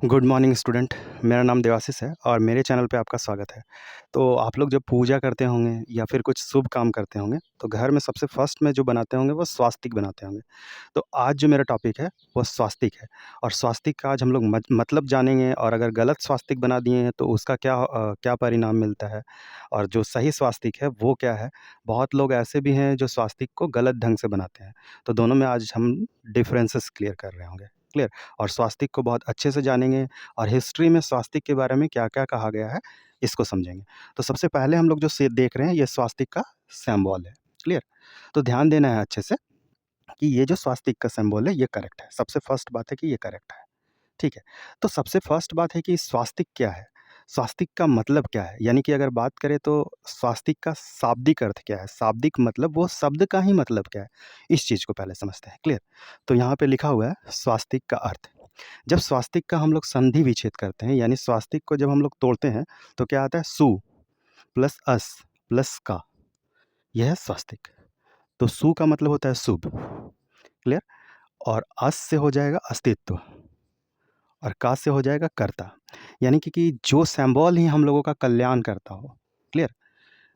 Good morning student. मेरा नाम देवाशीष है और मेरे चैनल पे आपका स्वागत है। तो आप लोग जब पूजा करते होंगे या फिर कुछ शुभ काम करते होंगे तो घर में सबसे फर्स्ट में जो बनाते होंगे वो स्वास्तिक बनाते होंगे। तो आज जो मेरा टॉपिक है वो स्वास्तिक है और स्वास्तिक का आज हम लोग मतलब जानेंगे और अगर गलत स्वास्तिक बना दिए हैं तो उसका क्या परिणाम मिलता है और जो सही स्वास्तिक है वो क्या है। बहुत लोग ऐसे भी हैं जो स्वास्तिक को गलत ढंग से बनाते हैं। तो दोनों में आज हम डिफरेंसेस क्लियर कर रहे होंगे। क्लियर। और स्वास्तिक को बहुत अच्छे से जानेंगे और हिस्ट्री में स्वास्तिक के बारे में क्या-क्या कहा गया है, इसको समझेंगे। तो सबसे पहले हम लोग जो से देख रहे हैं ये स्वास्तिक का सिंबल है। क्लियर? तो ध्यान देना है अच्छे से कि ये जो स्वास्तिक का सिंबल है ये करेक्ट है। सबसे फर्स्ट बात है कि ये करेक्ट है। ठीक है? तो सबसे फर्स्ट बात है कि स्वास्तिक क्या है? स्वास्तिक का मतलब क्या है? यानी कि अगर बात करें तो स्वास्तिक का शाब्दिक अर्थ क्या है? शाब्दिक मतलब वो शब्द का ही मतलब क्या है? इस चीज़ को पहले समझते हैं। क्लियर? तो यहाँ पे लिखा हुआ है स्वास्तिक का अर्थ। जब स्वास्तिक का हम लोग संधि विच्छेद करते हैं यानी स्वास्तिक को जब हम लोग तोड़ते हैं तो क्या आता है सु प्लस अस प्लस का, यह है स्वास्तिक। तो सु का मतलब होता है शुभ। क्लियर। और अस से हो जाएगा अस्तित्व और का से हो जाएगा कर्ता। यानी कि जो सिंबल ही हम लोगों का कल्याण करता हो। क्लियर।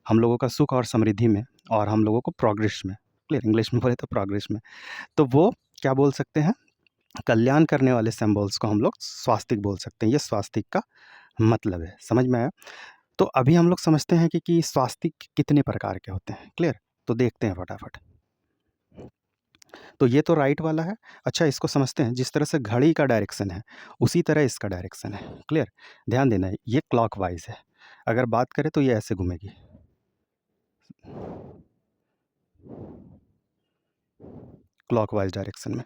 हम लोगों का सुख और समृद्धि में और हम लोगों को प्रोग्रेस में। क्लियर। इंग्लिश में बोले तो प्रोग्रेस में। तो वो क्या बोल सकते हैं, कल्याण करने वाले सिंबल्स को हम लोग स्वास्तिक बोल सकते हैं। ये स्वास्तिक का मतलब है। समझ में आया? तो अभी हम लोग समझते हैं कि स्वास्तिक कितने प्रकार के होते हैं। क्लियर? तो देखते हैं फटाफट। तो ये तो राइट वाला है। अच्छा, इसको समझते हैं। जिस तरह से घड़ी का डायरेक्शन है उसी तरह इसका डायरेक्शन है। क्लियर? ध्यान देना है, ये क्लॉकवाइज है। अगर बात करें तो ये ऐसे घूमेगी। क्लॉकवाइज डायरेक्शन में।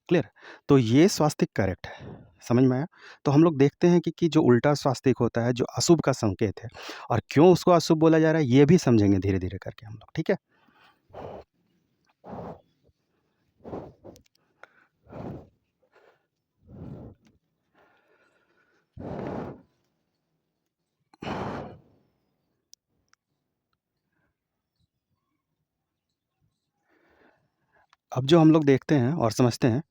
क्लियर? तो ये स्वास्तिक करेक्ट है। समझ में आया? तो हम लोग देखते हैं कि जो उल्टा स्वास्तिक होता है जो अशुभ का संकेत है और क्यों उसको अशुभ बोला जा रहा है ये भी समझेंगे धीरे धीरे करके हम लोग। ठीक है? अब जो हम लोग देखते हैं और समझते हैं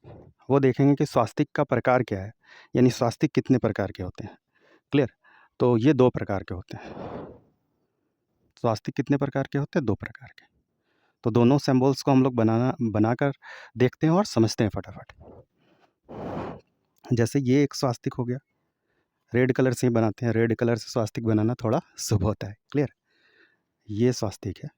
वो देखेंगे कि स्वास्तिक का प्रकार क्या है, यानी स्वास्तिक कितने प्रकार के होते हैं। क्लियर? तो ये दो प्रकार के होते हैं। स्वास्तिक कितने प्रकार के होते हैं? दो प्रकार के। तो दोनों सिंबल्स को हम लोग बनाकर देखते हैं और समझते हैं फटाफट। जैसे ये एक स्वास्तिक हो गया, रेड कलर से ही बनाते हैं। रेड कलर से स्वास्तिक बनाना थोड़ा शुभ होता है। क्लियर? ये स्वास्तिक है।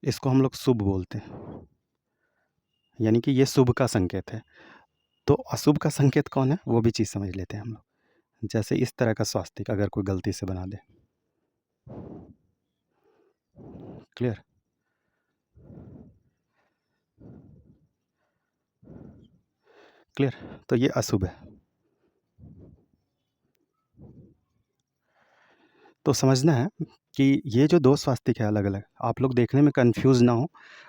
इसको हम लोग शुभ बोलते हैं, यानी कि ये शुभ का संकेत है। तो अशुभ का संकेत कौन है वो भी चीज़ समझ लेते हैं हम लोग। जैसे इस तरह का स्वास्तिक अगर कोई गलती से बना दे। क्लियर? क्लियर? तो ये अशुभ है। तो समझना है कि ये जो दो स्वास्तिक है अलग अलग, आप लोग देखने में कंफ्यूज ना हो,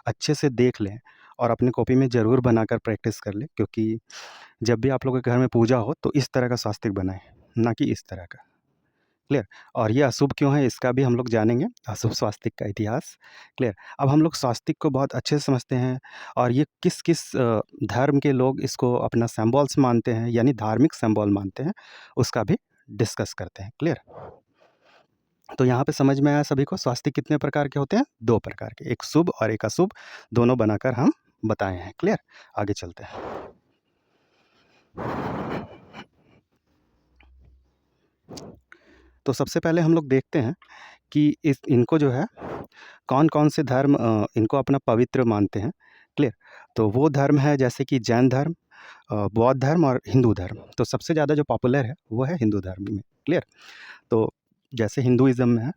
अच्छे से देख लें और अपने कॉपी में ज़रूर बनाकर प्रैक्टिस कर लें, क्योंकि जब भी आप लोगों के घर में पूजा हो तो इस तरह का स्वास्तिक बनाएं, ना कि इस तरह का। क्लियर? और ये अशुभ क्यों है इसका भी हम लोग जानेंगे, अशुभ स्वास्तिक का इतिहास। क्लियर? अब हम लोग स्वास्तिक को बहुत अच्छे से समझते हैं और ये किस किस धर्म के लोग इसको अपना सिंबल्स मानते हैं, यानी धार्मिक सिंबल मानते हैं, उसका भी डिस्कस करते हैं। क्लियर? तो यहाँ पे समझ में आया सभी को स्वास्तिक कितने प्रकार के होते हैं? दो प्रकार के, एक शुभ और एक अशुभ, दोनों बनाकर हम बताए हैं। क्लियर? आगे चलते हैं। तो सबसे पहले हम लोग देखते हैं कि इनको जो है कौन-कौन से धर्म इनको अपना पवित्र मानते हैं। क्लियर? तो वो धर्म है जैसे कि जैन धर्म, बौद्ध धर्म और हिंदू धर्म। तो सबसे ज़्यादा जो पॉपुलर है वो है हिंदू धर्म में। क्लियर? तो जैसे हिंदुइज़्म में है,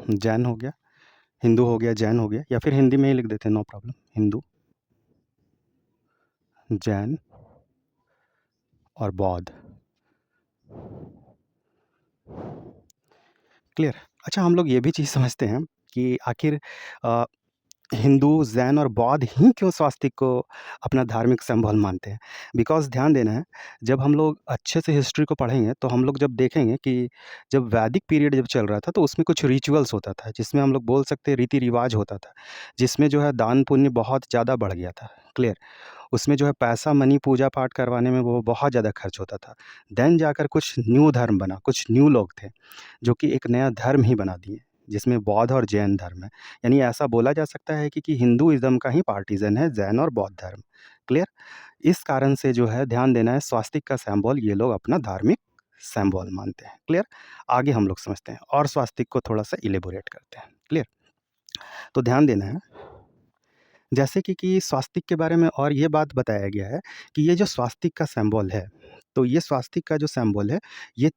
जैन हो गया, हिंदू हो गया, जैन हो गया, या फिर हिंदी में ही लिख देते हैं, नो प्रॉब्लम। हिंदू, जैन और बौद्ध। क्लियर? अच्छा, हम लोग ये भी चीज़ समझते हैं कि आखिर हिंदू, जैन और बौद्ध ही क्यों स्वास्तिक को अपना धार्मिक सिंबल मानते हैं? बिकॉज़ ध्यान देना है, जब हम लोग अच्छे से हिस्ट्री को पढ़ेंगे, तो हम लोग जब देखेंगे कि जब वैदिक पीरियड जब चल रहा था, तो उसमें कुछ रिचुअल्स होता था, जिसमें हम लोग बोल सकते हैं रीति-रिवाज होता था, जिसमें जो है दान-पुण्य बहुत ज़्यादा बढ़ गया था, क्लियर? उसमें जो है पैसा, मनी, पूजा-पाठ करवाने में वो बहुत ज़्यादा खर्च होता था। देन जाकर कुछ न्यू धर्म बना, कुछ न्यू लोग थे, जो कि एक नया धर्म ही बना दिए, जिसमें बौद्ध और जैन धर्म है। यानी ऐसा बोला जा सकता है कि हिंदुइज़्म का ही पार्टीज़न है जैन और बौद्ध धर्म, क्लियर? इस कारण से जो है ध्यान देना है स्वास्तिक का सिंबल ये लोग अपना धार्मिक सिंबल मानते हैं, क्लियर? आगे हम लोग समझते हैं और स्वास्तिक को थोड़ा-सा इलैबोरेट करते हैं, क्लियर? तो ध्यान देना है, जैसे कि स्वास्तिक के बारे में और ये बात बताया गया है कि ये जो स्वास्तिक का सिंबल है, तो ये स्वास्तिक का जो सिंबल है, ये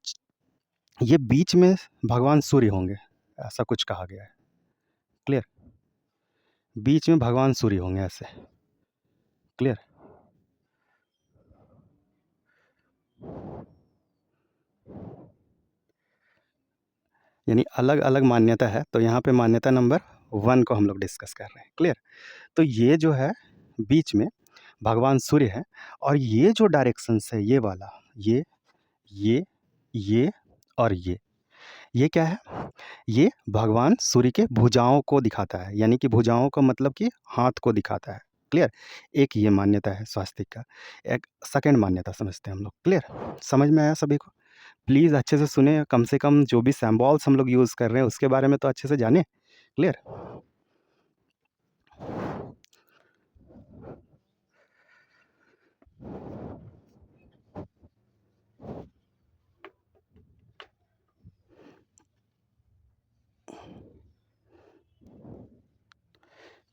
ये बीच में भगवान सूर्य होंगे, ऐसा कुछ कहा गया है, क्लियर? बीच में भगवान सूर्य होंगे ऐसे, क्लियर? यानी अलग-अलग मान्यता है, तो यहाँ पे मान्यता नंबर 1 को हम लोग डिस्कस कर रहे हैं, क्लियर? तो ये जो है बीच में भगवान सूर्य हैं और ये जो डायरेक्शंस है ये वाला, ये, ये और ये क्या है? ये भगवान सूर्य के भुजाओं को दिखाता है, यानी कि भुजाओं का मतलब कि हाथ को दिखाता है, क्लियर? एक ये मान्यता है स्वास्तिक का। एक सेकंड मान्यता समझते हैं हम लोग, क्लियर? समझ में आया सभी को? प्लीज़ अच्छे से सुनें, कम से कम जो भी सिम्बॉल्स हम लोग यूज़ कर रहे हैं उसके बारे में तो अच्छे से जानें, क्लियर?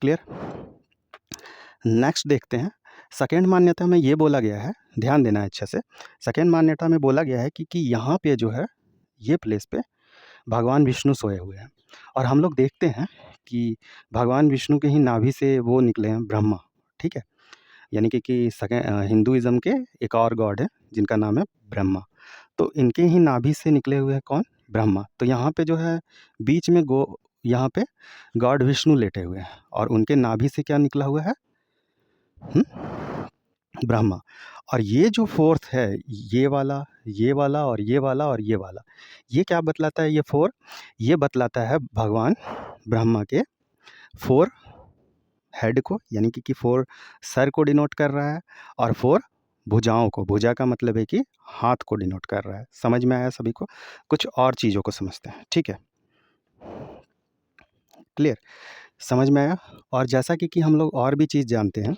क्लियर? नेक्स्ट देखते हैं, सेकंड मान्यता में ये बोला गया है, ध्यान देना है अच्छे से। सेकंड मान्यता में बोला गया है कि यहाँ पे जो है, ये प्लेस पे भगवान विष्णु सोए हुए हैं और हम लोग देखते हैं कि भगवान विष्णु के ही नाभि से वो निकले हैं ब्रह्मा, ठीक है? यानी कि हिंदुइज़्म के एक और गॉड है जिनका नाम है ब्रह्मा। तो इनके ही नाभि से निकले हुए हैं कौन? ब्रह्मा। तो यहाँ पे जो है बीच में यहाँ पे गॉड विष्णु लेटे हुए हैं और उनके नाभि से क्या निकला हुआ है? हुँ? ब्रह्मा। और ये जो फोर्थ है, ये वाला, ये वाला और ये वाला और ये वाला, ये क्या बतलाता है ये 4? ये बतलाता है भगवान ब्रह्मा के 4 हेड को, यानी कि 4 सर को डिनोट कर रहा है और 4 भुजाओं को, भुजा का मतलब है कि हाथ को डिनोट कर रहा है। समझ में आया सभी को? कुछ और चीज़ों को समझते हैं, ठीक है? क्लियर? समझ में आया? और जैसा कि हम लोग और भी चीज़ जानते हैं,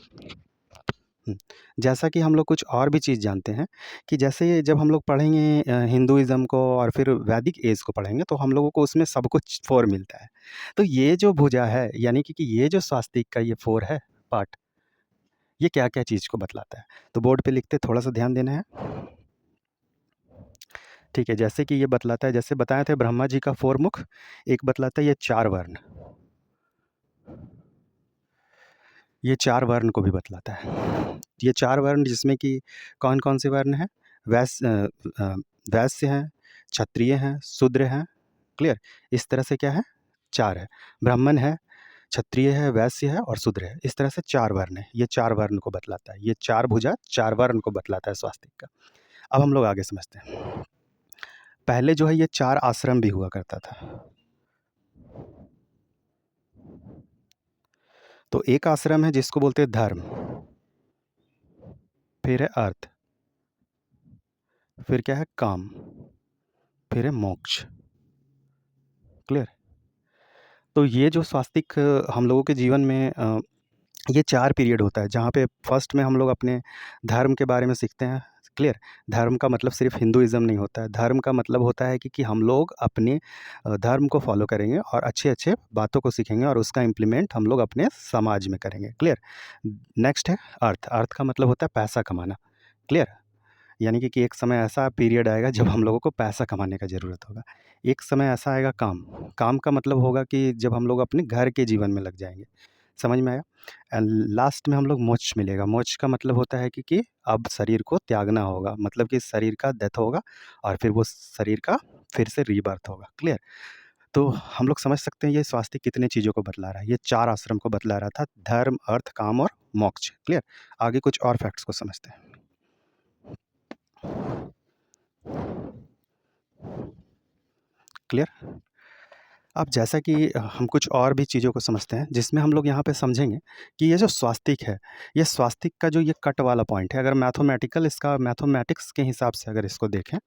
जैसा कि हम लोग कुछ और भी चीज़ जानते हैं कि जैसे जब हम लोग पढ़ेंगे हिंदुइज़्म को और फिर वैदिक एज को पढ़ेंगे तो हम लोगों को उसमें सब कुछ 4 मिलता है। तो ये जो भुजा है, यानी कि ये जो स्वास्तिक का ये 4 है पार्ट, ये क्या-क्या चीज़ को बतलाता है? तो बोर्ड पे लिखते थोड़ा-सा ध्यान देना है। ठीक है, जैसे कि ये बतलाता है, जैसे बताए थे ब्रह्मा जी का 4 मुख, एक बतलाता है ये 4 वर्ण। ये 4 वर्ण को भी बतलाता है। ये 4 वर्ण जिसमें कि कौन-कौन से वर्ण हैं? वैश्य हैं, क्षत्रिय हैं, शूद्र हैं, क्लियर? इस तरह से क्या है? 4 है। ब्राह्मण है, क्षत्रिय है, वैश्य है और शूद्र है। इस तरह से 4 वर्ण हैं। ये 4 वर्ण को बतलाता है। ये 4 भुजा 4 वर्ण को बतलाता है स्वास्तिक का। अब हम लोग आगे समझते हैं। पहले जो है ये 4 आश्रम भी हुआ करता था। तो एक आश्रम है जिसको बोलते हैं धर्म, फिर है अर्थ, फिर क्या है? काम, फिर है मोक्ष, क्लियर? तो ये जो स्वास्तिक हम लोगों के जीवन में ये 4 पीरियड होता है, जहाँ पे फर्स्ट में हम लोग अपने धर्म के बारे में सीखते हैं, क्लियर? धर्म का मतलब सिर्फ़ हिंदुइज़्म नहीं होता है, धर्म का मतलब होता है कि हम लोग अपने धर्म को फ़ॉलो करेंगे और अच्छे-अच्छे बातों को सीखेंगे और उसका इम्प्लीमेंट हम लोग अपने समाज में करेंगे, क्लियर? नेक्स्ट है अर्थ, अर्थ का मतलब होता है पैसा कमाना, क्लियर? यानी कि एक समय ऐसा पीरियड आएगा जब हम लोगों को पैसा कमाने का ज़रूरत होगा। एक समय ऐसा आएगा काम, काम का मतलब होगा कि जब हम लोग अपने घर के जीवन में लग जाएँगे। समझ में आया? एंड लास्ट में हम लोग मोक्ष मिलेगा। मोक्ष का मतलब होता है कि अब शरीर को त्यागना होगा, मतलब कि शरीर का डेथ होगा और फिर वो शरीर का फिर से रीबर्थ होगा, क्लियर? तो हम लोग समझ सकते हैं ये स्वास्तिक कितने चीज़ों को बतला रहा है। ये 4 आश्रम को बतला रहा था, धर्म, अर्थ, काम और मोक्ष। क्लियर? आगे कुछ और फैक्ट्स को समझते हैं। क्लियर? अब जैसा कि हम कुछ और भी चीज़ों को समझते हैं, जिसमें हम लोग यहाँ पे समझेंगे कि ये जो स्वास्तिक है, ये स्वास्तिक का जो ये कट वाला पॉइंट है, अगर मैथमेटिक्स के हिसाब से अगर इसको देखें,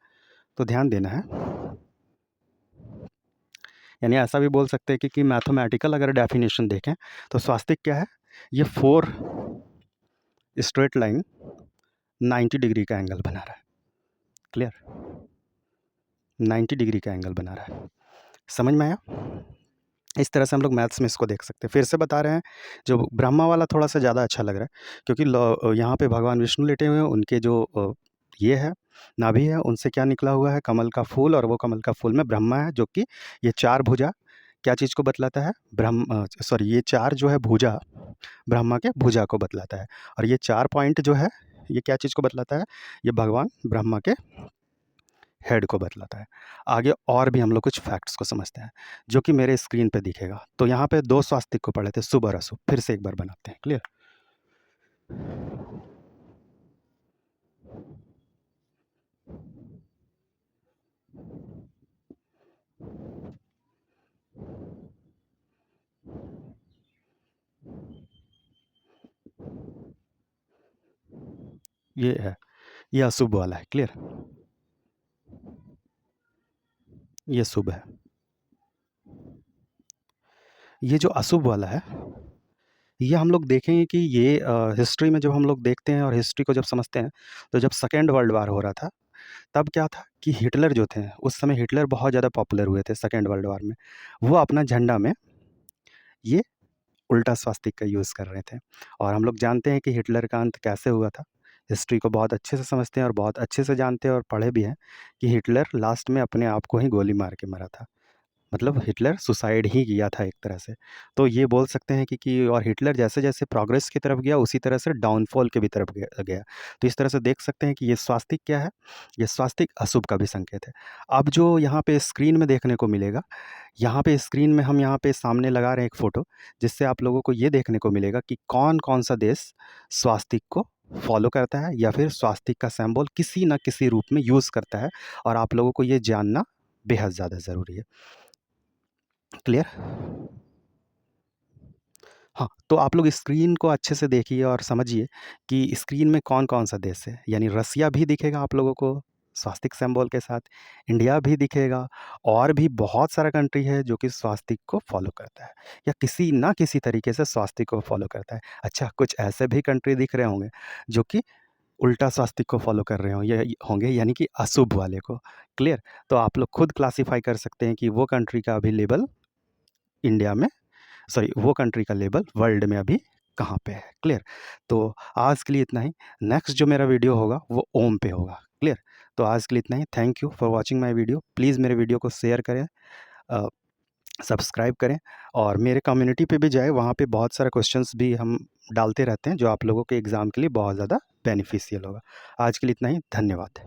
तो ध्यान देना है। यानी ऐसा भी बोल सकते हैं कि मैथमेटिकल अगर डेफिनेशन देखें, तो स्वास्तिक क्या है? ये 4 स्ट्रेट लाइन 90 डिग्री का एंगल बना रहा है। क्लियर? 90 डिग्री का एंगल बना रहा है। समझ में आया? इस तरह से हम लोग मैथ्स में इसको देख सकते हैं। फिर से बता रहे हैं, जो ब्रह्मा वाला थोड़ा सा ज़्यादा अच्छा लग रहा है, क्योंकि यहाँ पे भगवान विष्णु लेटे हुए हैं, उनके जो ये है नाभि है, उनसे क्या निकला हुआ है? कमल का फूल, और वो कमल का फूल में ब्रह्मा है, जो कि ये 4 भुजा क्या चीज़ को बतलाता है? ये 4 जो है भुजा, ब्रह्मा के भुजा को बतलाता है, और ये 4 पॉइंट जो है, ये क्या चीज़ को बतलाता है? ये भगवान ब्रह्मा के हेड को बतलाता है। आगे और भी हम लोग कुछ फैक्ट्स को समझते हैं, जो कि मेरे स्क्रीन पे दिखेगा। तो यहाँ पे 2 स्वास्तिक को पढ़े थे, शुभ और अशुभ। फिर से एक बार बनाते हैं। क्लियर? ये है, ये अशुभ वाला है। क्लियर? ये शुभ है। ये जो अशुभ वाला है, ये हम लोग देखेंगे कि ये हिस्ट्री में जब हम लोग देखते हैं और हिस्ट्री को जब समझते हैं, तो जब सेकेंड वर्ल्ड वार हो रहा था, तब क्या था कि हिटलर जो थे, उस समय हिटलर बहुत ज़्यादा पॉपुलर हुए थे सेकेंड वर्ल्ड वार में। वो अपना झंडा में ये उल्टा स्वास्तिक का यूज़ कर रहे थे, और हम लोग जानते हैं कि हिटलर का अंत कैसे हुआ था। हिस्ट्री को बहुत अच्छे से समझते हैं और बहुत अच्छे से जानते हैं, और पढ़े भी हैं कि हिटलर लास्ट में अपने आप को ही गोली मार के मरा था। मतलब हिटलर सुसाइड ही किया था एक तरह से। तो ये बोल सकते हैं कि और हिटलर जैसे-जैसे प्रोग्रेस की तरफ गया, उसी तरह से डाउनफॉल की भी तरफ गया। तो इस तरह से देख सकते हैं कि ये स्वास्तिक क्या है? ये स्वास्तिक अशुभ का भी संकेत है। अब जो यहाँ पे स्क्रीन में देखने को मिलेगा, यहाँ पे स्क्रीन में हम यहाँ पे सामने लगा रहे हैं एक फ़ोटो, जिससे आप लोगों को ये देखने को मिलेगा कि कौन-कौन सा देश स्वास्तिक को फॉलो करता है, या फिर स्वास्तिक का सिंबल किसी न किसी रूप में यूज़ करता है, और आप लोगों को ये जानना बेहद ज़्यादा ज़रूरी है। क्लियर? हाँ, तो आप लोग स्क्रीन को अच्छे से देखिए और समझिए कि स्क्रीन में कौन-कौन सा देश है। यानी रसिया भी दिखेगा आप लोगों को स्वास्तिक सिंबल के साथ, इंडिया भी दिखेगा, और भी बहुत सारा कंट्री है जो कि स्वास्तिक को फ़ॉलो करता है, या किसी न किसी तरीके से स्वास्तिक को फ़ॉलो करता है। अच्छा, कुछ ऐसे भी कंट्री दिख रहे होंगे जो कि उल्टा स्वास्तिक को फ़ॉलो कर रहे होंगे, यानी कि अशुभ वाले को। क्लियर? तो आप लोग खुद क्लासिफ़ाई कर सकते हैं कि वो कंट्री का अभी लेबल इंडिया में, सॉरी, वो कंट्री का लेबल वर्ल्ड में अभी कहाँ पे है। क्लियर? तो आज के लिए इतना ही। नेक्स्ट जो मेरा वीडियो होगा वो ओम पे होगा। क्लियर? तो आज के लिए इतना ही। Thank you for watching my video. Please मेरे वीडियो को शेयर करें, सब्सक्राइब करें, और मेरे कम्युनिटी पे भी जाएँ। वहाँ पे बहुत सारे क्वेश्चंस भी हम डालते रहते हैं, जो आप लोगों के एग्ज़ाम के लिए बहुत ज़्यादा बेनिफिशियल होगा। आज के लिए इतना ही। धन्यवाद।